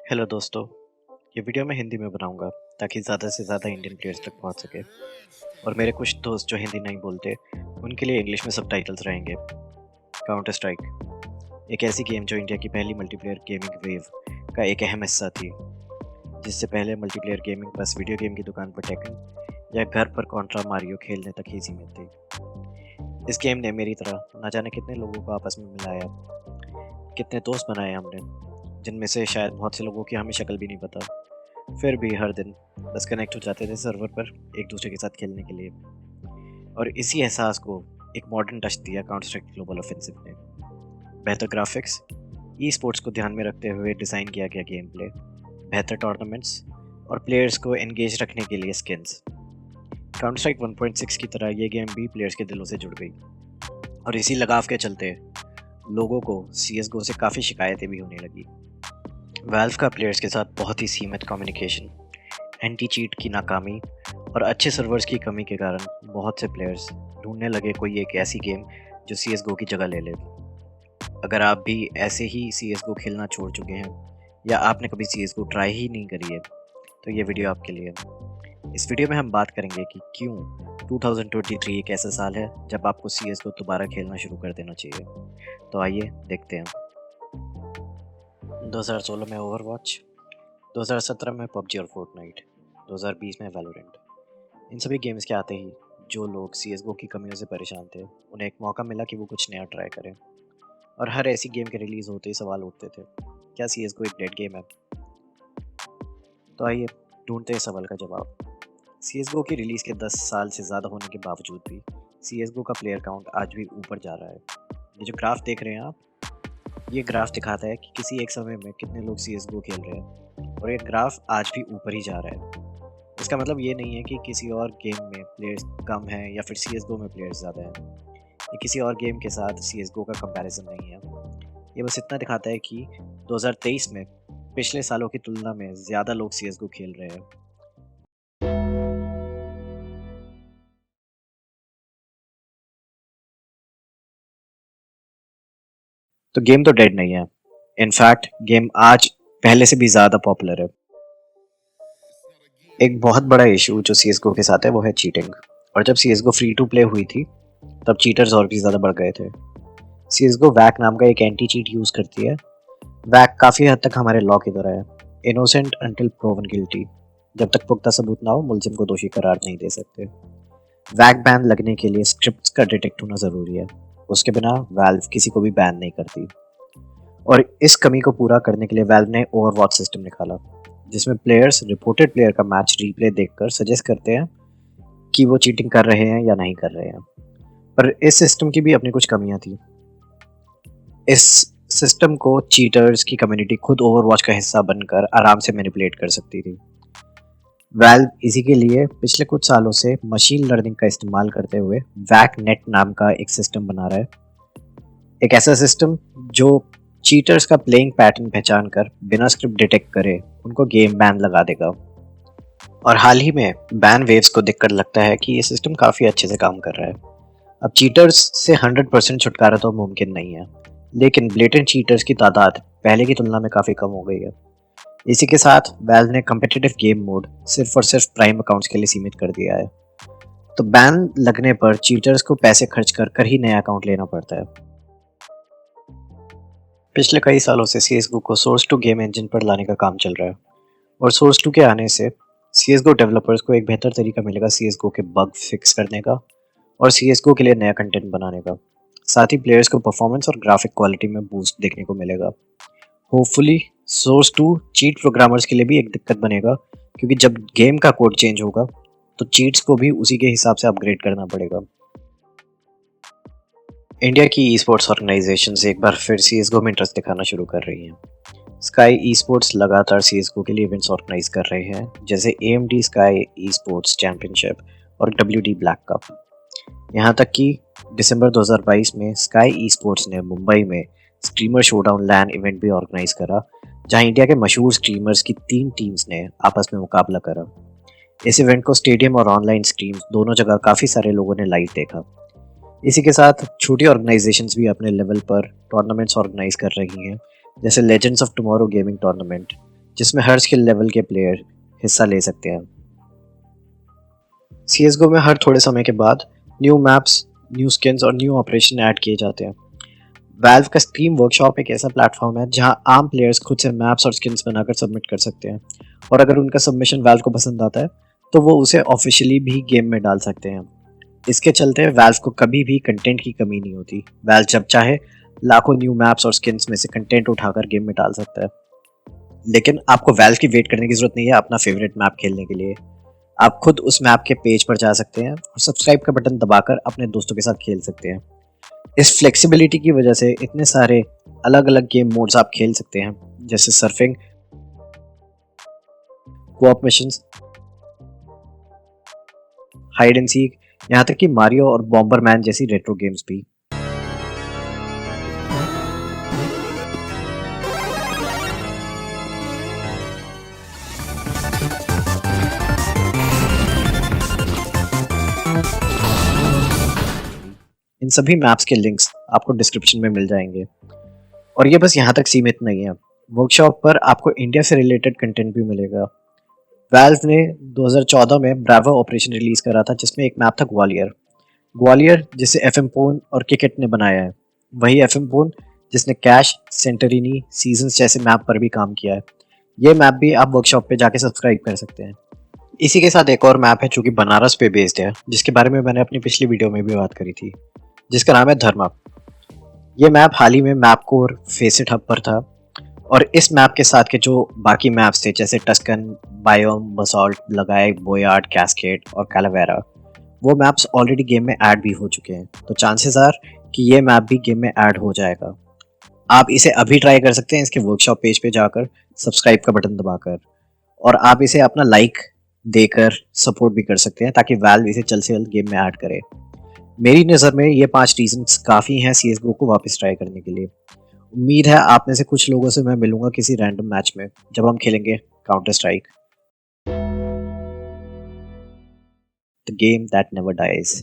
Hello दोस्तों, ये video मैं हिंदी में बनाऊंगा ताकि ज़्यादा से ज़्यादा इंडियन प्लेयर्स तक पहुंच सके। और मेरे कुछ दोस्त जो हिंदी नहीं बोलते उनके लिए इंग्लिश में सबटाइटल्स रहेंगे। काउंटर स्ट्राइक एक ऐसी गेम जो इंडिया की पहली मल्टीप्लेयर गेमिंग वेव का एक अहम हिस्सा थी। जिससे पहले मल्टीप्लेयर गेमिंग बस वीडियो गेम की दुकान पर टेकन या घर पर कॉन्ट्रा मारियो खेलने तक ही सीमित थी। इस गेम ने मेरी तरह न जाने कितने लोगों को आपस में मिलाया, कितने दोस्त बनाए हमने, जिनमें से शायद बहुत से लोगों की हमें शक्ल भी नहीं पता। फिर भी हर दिन बस कनेक्ट हो जाते थे सर्वर पर एक दूसरे के साथ खेलने के लिए। और इसी एहसास को एक मॉडर्न टच दिया काउंटर स्ट्राइक ग्लोबल ऑफेंसिव ने। बेहतर ग्राफिक्स, ई स्पोर्ट्स को ध्यान में रखते हुए डिज़ाइन किया गया गेम प्ले, बेहतर टूर्नामेंट्स और प्लेयर्स को एंगेज रखने के लिए स्किन्स। काउंटर स्ट्राइक 1.6 की तरह ये गेम भी प्लेयर्स के दिलों से जुड़ गई। और इसी लगाव के चलते लोगों को CSGO से काफ़ी शिकायतें भी होने लगी। वैल्व का प्लेयर्स के साथ बहुत ही सीमित कम्युनिकेशन, एंटी चीट की नाकामी और अच्छे सर्वर्स की कमी के कारण बहुत से प्लेयर्स ढूंढने लगे कोई एक ऐसी गेम जो CSGO की जगह ले ले। अगर आप भी ऐसे ही CSGO खेलना छोड़ चुके हैं या आपने कभी CSGO ट्राई ही नहीं करी है तो ये वीडियो आपके लिए है। इस वीडियो में हम बात करेंगे कि क्यों 2023 एक ऐसा साल है जब आपको CSGO दोबारा खेलना शुरू कर देना चाहिए। तो आइए देखते हैं। 2016 में ओवरवॉच, 2017 में PUBG और फोर्टनाइट, 2020 में वैलोरेंट। इन सभी गेम्स के आते ही जो लोग CSGO की कमियों से परेशान थे उन्हें एक मौका मिला कि वो कुछ नया ट्राई करें। और हर ऐसी गेम के रिलीज़ होते ही सवाल उठते थे, क्या CSGO एक डेड गेम है? तो आइए ढूंढते हैं सवाल का जवाब। CSGO की रिलीज़ के 10 साल से ज़्यादा होने के बावजूद भी CSGO का प्लेयर काउंट आज भी ऊपर जा रहा है। ये जो ग्राफ देख रहे हैं आप, ये ग्राफ दिखाता है कि किसी एक समय में कितने लोग CSGO खेल रहे हैं और ये ग्राफ आज भी ऊपर ही जा रहा है। इसका मतलब ये नहीं है कि किसी और गेम में प्लेयर्स कम हैं या फिर CSGO में प्लेयर्स ज़्यादा हैं। ये किसी और गेम के साथ CSGO का कंपैरिजन नहीं है। ये बस इतना दिखाता है कि 2023 में पिछले सालों की तुलना में ज़्यादा लोग CSGO खेल रहे हैं। तो गेम तो डेड नहीं है। इनफैक्ट गेम आज पहले से भी ज़्यादा पॉपुलर है। एक बहुत बड़ा इशू जो CSGO के साथ है वो है चीटिंग। और जब CSGO फ्री टू प्ले हुई थी तब चीटर्स और भी ज़्यादा बढ़ गए थे। CSGO वैक नाम का एक एंटी चीट यूज़ करती है। वैक काफ़ी हद तक हमारे लॉ की तरह है, इनोसेंट अंटिल प्रूवन गिल्टी। जब तक पुख्ता सबूत ना हो मुलजिम को दोषी करार नहीं दे सकते। वैक बैन लगने के लिए स्क्रिप्ट्स का डिटेक्ट होना ज़रूरी है, उसके बिना वैल्व किसी को भी बैन नहीं करती। और इस कमी को पूरा करने के लिए वैल्व ने ओवरवॉच सिस्टम निकाला, जिसमें प्लेयर्स रिपोर्टेड प्लेयर का मैच रिप्ले देखकर सजेस्ट करते हैं कि वो चीटिंग कर रहे हैं या नहीं कर रहे हैं। पर इस सिस्टम की भी अपनी कुछ कमियां थी। इस सिस्टम को चीटर्स की कम्युनिटी खुद ओवरवॉच का हिस्सा बनकर आराम से मैनिपुलेट कर सकती थी। वैल्व इसी के लिए पिछले कुछ सालों से मशीन लर्निंग का इस्तेमाल करते हुए वैक नेट नाम का एक सिस्टम बना रहा है। एक ऐसा सिस्टम जो चीटर्स का प्लेइंग पैटर्न पहचान कर बिना स्क्रिप्ट डिटेक्ट करे उनको गेम बैन लगा देगा। और हाल ही में बैन वेव्स को देखकर लगता है कि ये सिस्टम काफ़ी अच्छे से काम कर रहा है। अब चीटर्स से 100% छुटकारा तो मुमकिन नहीं है, लेकिन ब्लेटेंट चीटर्स की तादाद पहले की तुलना में काफ़ी कम हो गई है। इसी के साथ वैल्व ने कम्पिटिटिव गेम मोड सिर्फ और सिर्फ प्राइम अकाउंट्स के लिए सीमित कर दिया है। तो बैन लगने पर चीटर्स को पैसे खर्च कर ही नया अकाउंट लेना पड़ता है। पिछले कई सालों से CSGO को सोर्स टू गेम इंजन पर लाने का काम चल रहा है। और सोर्स टू के आने से CSGO डेवलपर्स को एक बेहतर तरीका मिलेगा CSGO के बग फिक्स करने का और CSGO के लिए नया कंटेंट बनाने का। साथ ही प्लेयर्स को परफॉर्मेंस और ग्राफिक क्वालिटी में बूस्ट देखने को मिलेगा। Hopefully source to cheat programmers के लिए भी एक दिक्कत बनेगा, क्योंकि जब गेम का कोड चेंज होगा तो चीट्स को भी उसी के हिसाब से अपग्रेड करना पड़ेगा। इंडिया की ई स्पोर्ट्स ऑर्गेनाइजेशन एक बार फिर CSGO में इंटरेस्ट दिखाना शुरू कर रही हैं। स्काई ई स्पोर्ट्स लगातार CSGO के लिए इवेंट्स ऑर्गेनाइज कर रहे हैं, जैसे AMD sky e sports championship और WD ब्लैक कप। यहाँ तक कि दिसंबर 2022 में स्काई ई स्पोर्ट्स ने मुंबई में स्ट्रीमर शोडाउन लैन इवेंट भी ऑर्गेनाइज करा, जहाँ इंडिया के मशहूर स्ट्रीमर्स की 3 टीम्स ने आपस में मुकाबला करा। इस इवेंट को स्टेडियम और ऑनलाइन स्ट्रीम्स दोनों जगह काफ़ी सारे लोगों ने लाइव देखा। इसी के साथ छोटी ऑर्गेनाइजेशंस भी अपने लेवल पर टूर्नामेंट्स ऑर्गेनाइज कर रही हैं, जैसे legends of tomorrow gaming tournament, जिसमें हर स्किल लेवल के प्लेयर हिस्सा ले सकते हैं। CSGO में हर थोड़े समय के बाद न्यू मैप्स, न्यू स्किन्स और न्यू ऑपरेशन ऐड किए जाते हैं। वैल्व का स्टीम वर्कशॉप एक ऐसा प्लेटफॉर्म है जहां आम प्लेयर्स खुद से मैप्स और स्किन्स बनाकर सबमिट कर सकते हैं, और अगर उनका सबमिशन वैल्व को पसंद आता है तो वो उसे ऑफिशियली भी गेम में डाल सकते हैं। इसके चलते वैल्व को कभी भी कंटेंट की कमी नहीं होती। वैल्व जब चाहे लाखों न्यू मैप्स और स्किन्स में से कंटेंट उठाकर गेम में डाल सकता है। लेकिन आपको वैल्व की वेट करने की जरूरत नहीं है अपना फेवरेट मैप खेलने के लिए। आप खुद उस मैप के पेज पर जा सकते हैं और सब्सक्राइब का बटन दबाकर अपने दोस्तों के साथ खेल सकते हैं। इस फ्लेक्सिबिलिटी की वजह से इतने सारे अलग अलग गेम मोड्स आप खेल सकते हैं, जैसे surfing, co-op missions, hide and seek, यहाँ तक कि मारियो और बॉम्बरमैन जैसी रेट्रो गेम्स भी। इन सभी मैप्स के लिंक्स आपको डिस्क्रिप्शन में मिल जाएंगे। और ये बस यहाँ तक सीमित नहीं है, वर्कशॉप पर आपको इंडिया से रिलेटेड कंटेंट भी मिलेगा। वैल्व ने 2014 में ब्रावो ऑपरेशन रिलीज करा था, जिसमें एक मैप था ग्वालियर। ग्वालियर जिसे FM पोन और किकेट ने बनाया है, वही FM पोन जिसने कैश, सेंटरिनी, सीजन्स जैसे मैप पर भी काम किया है। ये मैप भी आप वर्कशॉप पे जाके सब्सक्राइब कर सकते हैं। इसी के साथ एक और मैप है जो कि बनारस पे बेस्ड है, जिसके बारे में मैंने अपनी पिछली वीडियो में भी बात करी थी, जिसका नाम है धर्मा। ये मैप हाल ही में मैप कोर फेसिट हब पर था, और इस मैप के साथ के जो बाकी मैप्स थे जैसे टस्कन, बायोम, बसॉल्ट, लगाए, बोयार्ड, कैस्केड और कैलावेरा, वो मैप्स ऑलरेडी गेम में ऐड भी हो चुके हैं। तो चांसेस आर कि ये मैप भी गेम में ऐड हो जाएगा। आप इसे अभी ट्राई कर सकते हैं इसके वर्कशॉप पेज पे जाकर, सब्सक्राइब का बटन दबाकर, और आप इसे अपना लाइक देकर सपोर्ट भी कर सकते हैं ताकि वैल्व इसे जल्द से जल्द गेम में ऐड करे। मेरी नज़र में ये 5 रीजंस काफ़ी हैं CSGO को वापस ट्राई करने के लिए। उम्मीद है आप में से कुछ लोगों से मैं मिलूंगा किसी रैंडम मैच में जब हम खेलेंगे Counter Strike, the game that never dies.